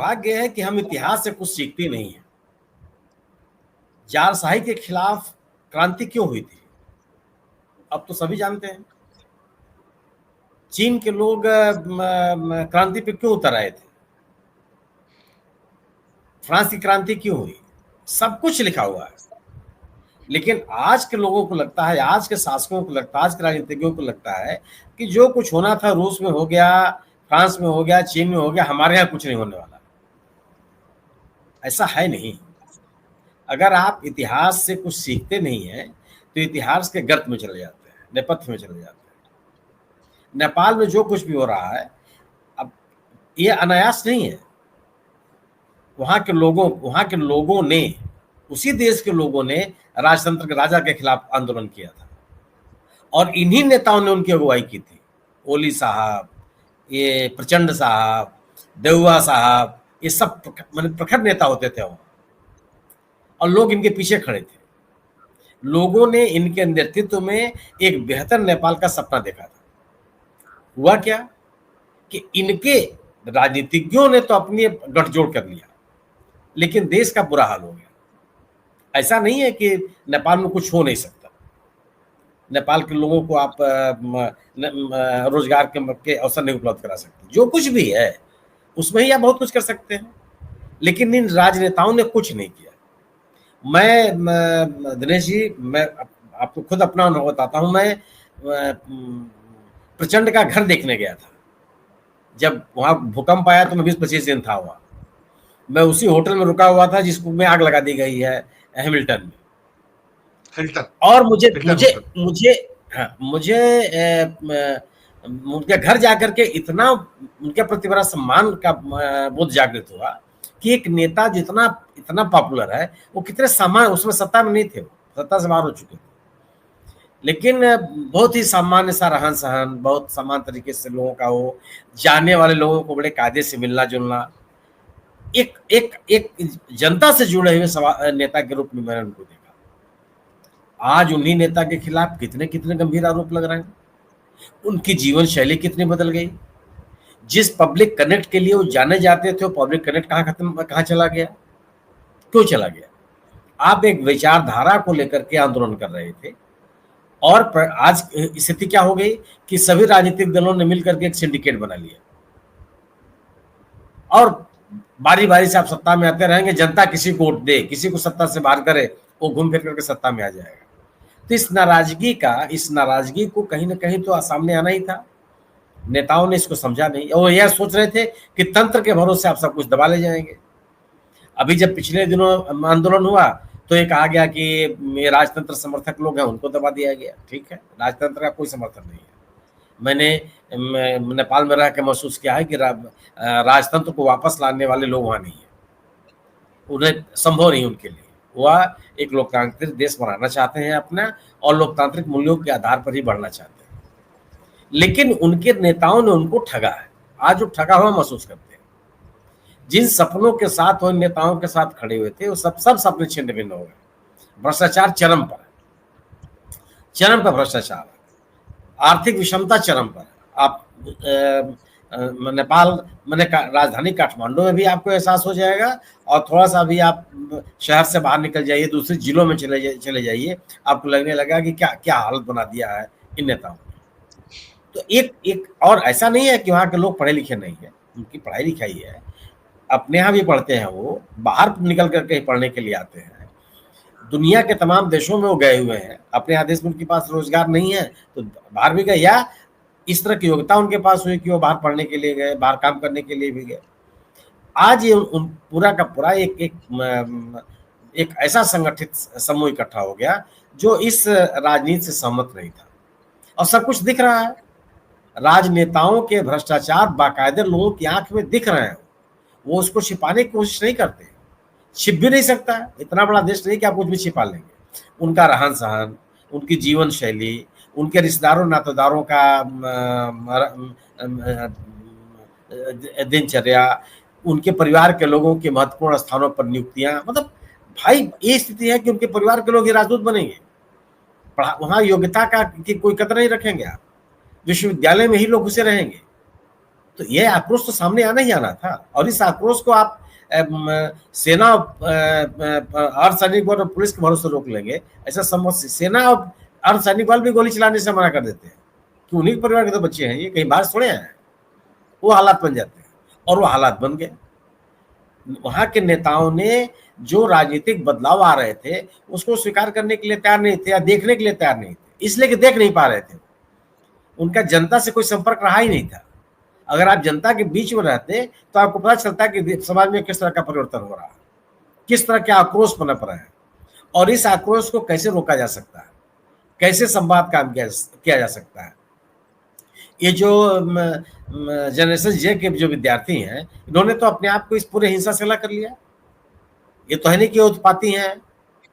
दुर्भाग्य है कि हम इतिहास से कुछ सीखते नहीं हैं। जारशाही के खिलाफ क्रांति क्यों हुई थी, अब तो सभी जानते हैं। चीन के लोग क्रांति पे क्यों उतर आए थे, फ्रांस की क्रांति क्यों हुई, सब कुछ लिखा हुआ है। लेकिन आज के लोगों को लगता है, आज के शासकों को लगता है, आज के राजनीतिज्ञों को लगता है कि जो कुछ होना था रूस में हो गया, फ्रांस में हो गया, चीन में हो गया, हमारे यहाँ कुछ नहीं होने वाला। ऐसा है नहीं। अगर आप इतिहास से कुछ सीखते नहीं हैं तो इतिहास के गर्त में चले जाते हैं, नेपथ्य में चले जाते हैं। नेपाल में जो कुछ भी हो रहा है, अब ये अनायास नहीं है। वहां के लोगों ने, उसी देश के लोगों ने राजतंत्र के राजा के खिलाफ आंदोलन किया था और इन्हीं नेताओं ने उनकी अगुवाई की थी। ओली साहब, ये प्रचंड साहब, देउआ साहब, ये सब प्रखर नेता होते थे वो, और लोग इनके पीछे खड़े थे। लोगों ने इनके नेतृत्व में एक बेहतर नेपाल का सपना देखा था। हुआ क्या कि इनके राजनीतिज्ञों ने तो अपनी गठजोड़ कर लिया, लेकिन देश का बुरा हाल हो गया। ऐसा नहीं है कि नेपाल में कुछ हो नहीं सकता। नेपाल के लोगों को आप रोजगार के अवसर नहीं उपलब्ध करा सकते। जो कुछ भी है उसमें ही आप बहुत कुछ कर सकते हैं, लेकिन इन राजनेताओं ने कुछ नहीं किया। मैं दिनेश जी, मैं आपको खुद अपना अनुभव बताता हूं। मैं प्रचंड का घर देखने गया था। जब वहां भूकंप आया तो मैं 20-25 दिन था वहां। मैं उसी होटल में रुका हुआ था जिसको में आग लगा दी गई है हैमिल्टन में। और मुझे उनके घर जाकर के इतना उनके प्रति बड़ा सम्मान का बोध जागृत हुआ कि एक नेता जितना इतना पॉपुलर है, वो कितने सामान्य, उसमें सत्ता में नहीं थे, वो सत्ता से बाहर हो चुके थे, लेकिन बहुत ही सामान्य सा रहन सहन, बहुत समान तरीके से लोगों का हो, जानने वाले लोगों को बड़े कायदे से मिलना जुलना, एक जनता से जुड़े हुए नेता के रूप में मैंने उनको देखा। आज उन्हीं नेता के खिलाफ कितने कितने गंभीर आरोप लग रहे हैं। उनकी जीवन शैली कितनी बदल गई। जिस पब्लिक कनेक्ट के लिए वो जाने जाते थे, वो पब्लिक कनेक्ट कहाँ चला गया, क्यों चला गया? आप एक विचारधारा को लेकर के आंदोलन कर रहे थे और आज स्थिति क्या हो गई कि सभी राजनीतिक दलों ने मिलकर के एक सिंडिकेट बना लिया और बारी बारी से आप सत्ता में आते रहेंगे। जनता किसी को वोट दे, किसी को सत्ता से बाहर करे, वो घूम फिर करके सत्ता में आ जाएगा। तो इस नाराजगी को कहीं ना कहीं तो सामने आना ही था। नेताओं ने इसको समझा नहीं और यह सोच रहे थे कि तंत्र के भरोसे आप सब कुछ दबा ले जाएंगे। अभी जब पिछले दिनों आंदोलन हुआ तो ये कहा गया कि ये राजतंत्र समर्थक लोग हैं, उनको दबा दिया गया। ठीक है, राजतंत्र का कोई समर्थन नहीं है। मैंने नेपाल में रह के महसूस किया है कि राजतंत्र को वापस लाने वाले लोग वहां नहीं है, उन्हें संभव नहीं उनके लिए। वह एक लोकतांत्रिक देश बनाना चाहते हैं अपना, और लोकतांत्रिक मूल्यों के आधार पर ही बढ़ना चाहते हैं, लेकिन उनके नेताओं ने उनको ठगा है। आज वो ठगा हुआ महसूस करते हैं। जिन सपनों के साथ वो नेताओं के साथ खड़े हुए थे, वो सब सपने छिन्न भिन्न हो गए। भ्रष्टाचार चरम पर भ्रष्टाचार है, आर्थिक विषमता चरम पर है। आप नेपाल मैंने राजधानी काठमांडू में भी आपको एहसास हो जाएगा, और थोड़ा सा भी आप शहर से बाहर निकल जाइए, दूसरे जिलों में चले जाइए, आपको लगने लगा कि क्या क्या हालत बना दिया है इन नेताओं ने। तो एक और ऐसा नहीं है कि वहाँ के लोग पढ़े लिखे नहीं है, उनकी पढ़ाई लिखाई है, अपने यहाँ भी पढ़ते हैं, वो बाहर निकल करके पढ़ने के लिए आते हैं। दुनिया के तमाम देशों में वो गए हुए हैं। अपने यहाँ देश में उनके पास रोजगार नहीं है तो बाहर भी गए, या इस तरह की योग्यता उनके पास हुई कि वो बाहर पढ़ने के लिए गए, बाहर काम करने के लिए भी गए। आज ये पूरा का पूरा एक ऐसा संगठित समूह इकट्ठा हो गया जो इस राजनीति से सहमत नहीं था, और सब कुछ दिख रहा है। राजनेताओं के भ्रष्टाचार बाकायदे लोगों की आंख में दिख रहे हैं, वो उसको छिपाने की कोशिश नहीं करते। छिप भी नहीं सकता, इतना बड़ा देश नहीं कि आप कुछ भी छिपा लेंगे। उनका रहन सहन, उनकी जीवन शैली, उनके रिश्तेदारों नातेदारों का दिनचर्या, उनके परिवार के लोगों के महत्वपूर्ण स्थानों पर नियुक्तियां, मतलब भाई ये स्थिति है कि उनके परिवार के लोग ही राजदूत बनेंगे। वहां योग्यता की कोई कदर नहीं रखेंगे। आप विश्वविद्यालय में ही लोग घुसे रहेंगे। तो ये आक्रोश तो सामने आना ही आना था, और इस आक्रोश को आप सेना अर्धसैनिक बल और पुलिस के भरोसे रोक लेंगे, ऐसा संभव? सेना और अर्धसैनिक बल भी गोली चलाने से मना कर देते हैं कि उन्हीं के परिवार के तो बच्चे हैं, ये कहीं बाहर थोड़े हैं। वो हालात बन जाते हैं, और वो हालात बन गए। वहां के नेताओं ने जो राजनीतिक बदलाव आ रहे थे उसको स्वीकार करने के लिए तैयार नहीं थे, या देखने के लिए तैयार नहीं थे, इसलिए कि देख नहीं पा रहे थे। उनका जनता से कोई संपर्क रहा ही नहीं था। अगर आप जनता के बीच में रहते तो आपको पता चलता है कि समाज में किस तरह का परिवर्तन हो रहा है, किस तरह के आक्रोश पनप रहे हैं, और इस आक्रोश को कैसे रोका जा सकता है, कैसे संवाद काम किया जा सकता है। ये जो जनरेशन जे के जो विद्यार्थी हैं, इन्होंने तो अपने आप को इस पूरे हिंसा से अलग कर लिया। ये तो है नहीं कि उत्पाती हैं,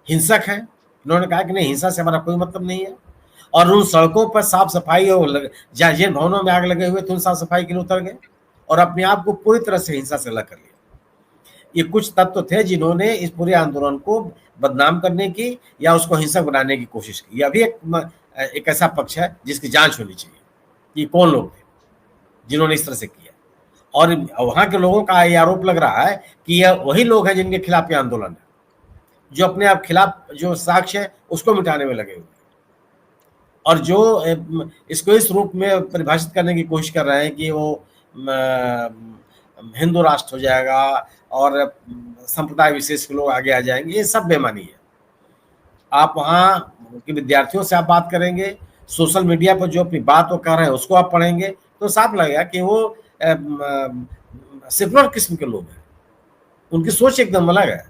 हिंसक हैं। इन्होंने कहा कि नहीं, हिंसा से हमारा कोई मतलब नहीं है, और उन सड़कों पर साफ सफाई और जिन भवनों में आग लगे हुए थे उन साफ सफाई के लिए उतर गए, और अपने आप को पूरी तरह से हिंसा से अलग कर लिया। ये कुछ तत्व थे जिन्होंने इस पूरे आंदोलन को बदनाम करने की या उसको हिंसक बनाने की कोशिश की। यह भी एक ऐसा पक्ष है जिसकी जांच होनी चाहिए कि कौन लोग थे जिन्होंने इस तरह से किया। और वहां के लोगों का ये आरोप लग रहा है कि यह वही लोग हैं जिनके खिलाफ ये आंदोलन है, जो अपने आप खिलाफ जो साक्ष्य है उसको मिटाने में लगे हुए, और जो इसको इस रूप में परिभाषित करने की कोशिश कर रहे हैं कि वो हिंदू राष्ट्र हो जाएगा और संप्रदाय विशेष के लोग आगे आ जाएंगे। ये सब बेमानी है। आप वहाँ के विद्यार्थियों से आप बात करेंगे, सोशल मीडिया पर जो अपनी बात वो कर रहे हैं उसको आप पढ़ेंगे, तो साफ लगेगा कि वो सेकुलर किस्म के लोग हैं। उनकी सोच एकदम अलग है।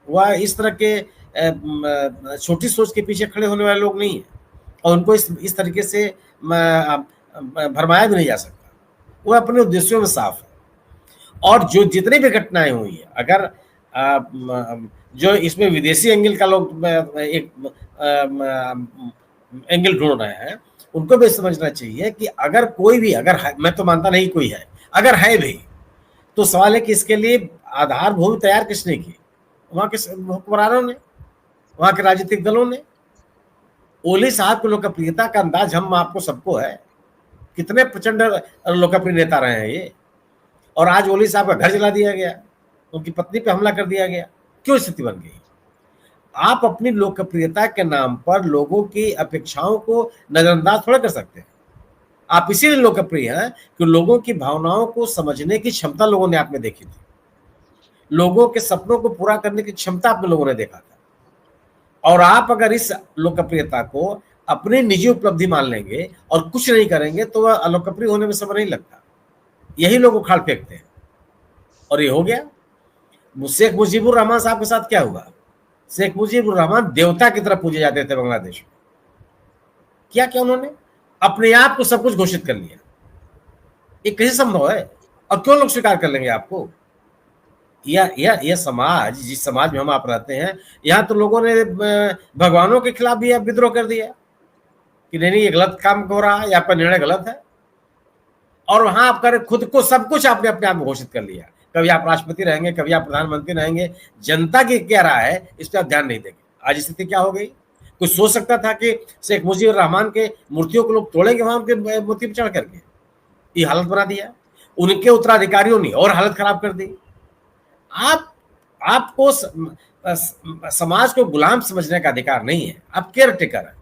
वह इस तरह के छोटी सोच के पीछे खड़े होने वाले लोग नहीं है, और उनको इस तरीके से भरमाया भी नहीं जा सकता। वो अपने उद्देश्यों में साफ है। और जो जितनी भी घटनाएं हुई है, अगर जो इसमें विदेशी एंगल का लोग एक एंगल ढूंढ रहे हैं, उनको भी समझना चाहिए कि अगर कोई भी, अगर है, मैं तो मानता नहीं कोई है, अगर है भी तो सवाल है कि इसके लिए आधारभूमि तैयार किसने की? वहां के हुक्मरानों ने, वहां के राजनीतिक दलों ने। ओली साहब की लोकप्रियता का अंदाज हम आपको सबको है, कितने प्रचंड लोकप्रिय नेता रहे हैं ये, और आज ओली साहब का घर जला दिया गया, उनकी पत्नी पे हमला कर दिया गया। क्यों स्थिति बन गई? आप अपनी लोकप्रियता के नाम पर लोगों की अपेक्षाओं को नजरअंदाज थोड़ा कर सकते हैं। आप इसीलिए लोकप्रिय हैं कि लोगों की भावनाओं को समझने की क्षमता लोगों ने आप में देखी थी, लोगों के सपनों को पूरा करने की क्षमता आप में लोगों ने देखा था। और आप अगर इस लोकप्रियता को अपनी निजी उपलब्धि मान लेंगे और कुछ नहीं करेंगे तो वह अलोकप्रिय होने में समय नहीं लगता। यही लोग उखाड़ फेंकते हैं, और ये हो गया। शेख मुजीबुर रहमान साहब के साथ क्या हुआ? शेख मुजीबुर रहमान देवता की तरह पूजे जाते थे बांग्लादेश में। क्या क्या उन्होंने अपने आप को सब कुछ घोषित कर लिया। ये कैसे संभव है? और क्यों लोग स्वीकार कर लेंगे आपको? यह समाज, जिस समाज में हम आप रहते हैं, यहाँ तो लोगों ने भगवानों के खिलाफ भी विद्रोह कर दिया कि नहीं ये गलत काम हो रहा है, आपका निर्णय गलत है। और वहां आप कर खुद को सब कुछ आपने अपने आप में घोषित कर लिया। कभी आप राष्ट्रपति रहेंगे, कभी आप प्रधानमंत्री रहेंगे, जनता की क्या राय है इस पर आप ध्यान नहीं देंगे। आज स्थिति क्या हो गई? कुछ सोच सकता था कि शेख मुजीबुर रहमान के मूर्तियों को लोग तोड़ेंगे वहां उनके मूर्ति पर चढ़ करके? ये हालत बना दिया। उनके उत्तराधिकारियों ने और हालत खराब कर दी। आपको समाज को गुलाम समझने का अधिकार नहीं है, आप केयर टेकर है।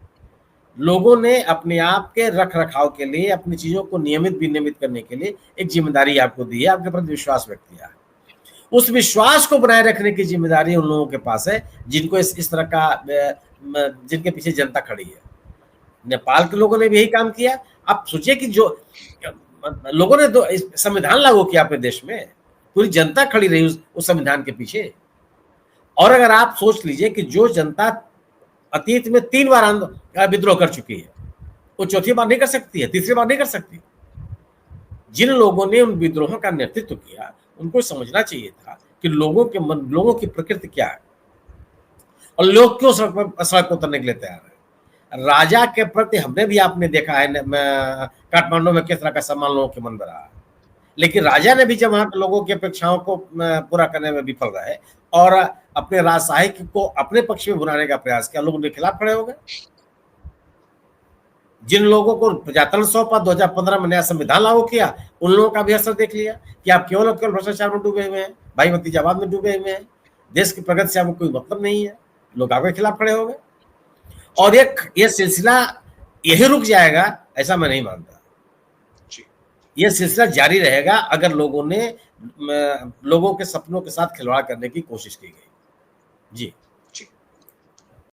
लोगों ने अपने आप के रख रखाव के लिए, अपनी चीजों को नियमित विनियमित करने के लिए एक जिम्मेदारी आपको दी है, आपके प्रति विश्वास व्यक्त किया है। उस विश्वास को बनाए रखने की जिम्मेदारी उन लोगों के पास है जिनको इस तरह का, जिनके पीछे जनता खड़ी है। नेपाल के लोगों ने भी यही काम किया। आप सोचिए कि जो लोगों ने संविधान लागू किया अपने देश में, पूरी जनता खड़ी रही उस संविधान के पीछे। और अगर आप सोच लीजिए कि जो जनता अतीत में 3 बार विद्रोह कर चुकी है, वो चौथी बार नहीं कर सकती है, तीसरी बार नहीं कर सकती। जिन लोगों ने उन विद्रोहों का नेतृत्व किया उनको समझना चाहिए था कि लोगों के मन, लोगों की प्रकृति क्या है, और लोग क्यों सड़क पर उतरने के लिए तैयार है। राजा के प्रति हमने भी, आपने देखा है काठमांडू में किस तरह का सम्मान लोगों के मन में रहा, लेकिन राजा ने भी जब वहां के लोगों की अपेक्षाओं को पूरा करने में विफल रहे और अपने राजशाही को अपने पक्ष में बुलाने का प्रयास किया, लोग उनके खिलाफ खड़े हो गए। जिन लोगों को प्रजातंत्र सौंपा 2015 में नया संविधान लागू किया, उन लोगों का भी असर देख लिया कि आप केवल केवल भ्रष्टाचार में डूबे हुए हैं, भाई भतीजावाद में डूबे हुए हैं, देश की प्रगति से आपको कोई मतलब नहीं है, लोग आपके खिलाफ खड़े हो गए। और ये सिलसिला यही रुक जाएगा ऐसा मैं नहीं मानता। ये सिलसिला जारी रहेगा अगर लोगों के सपनों के साथ खिलवाड़ करने की कोशिश की गई। जी।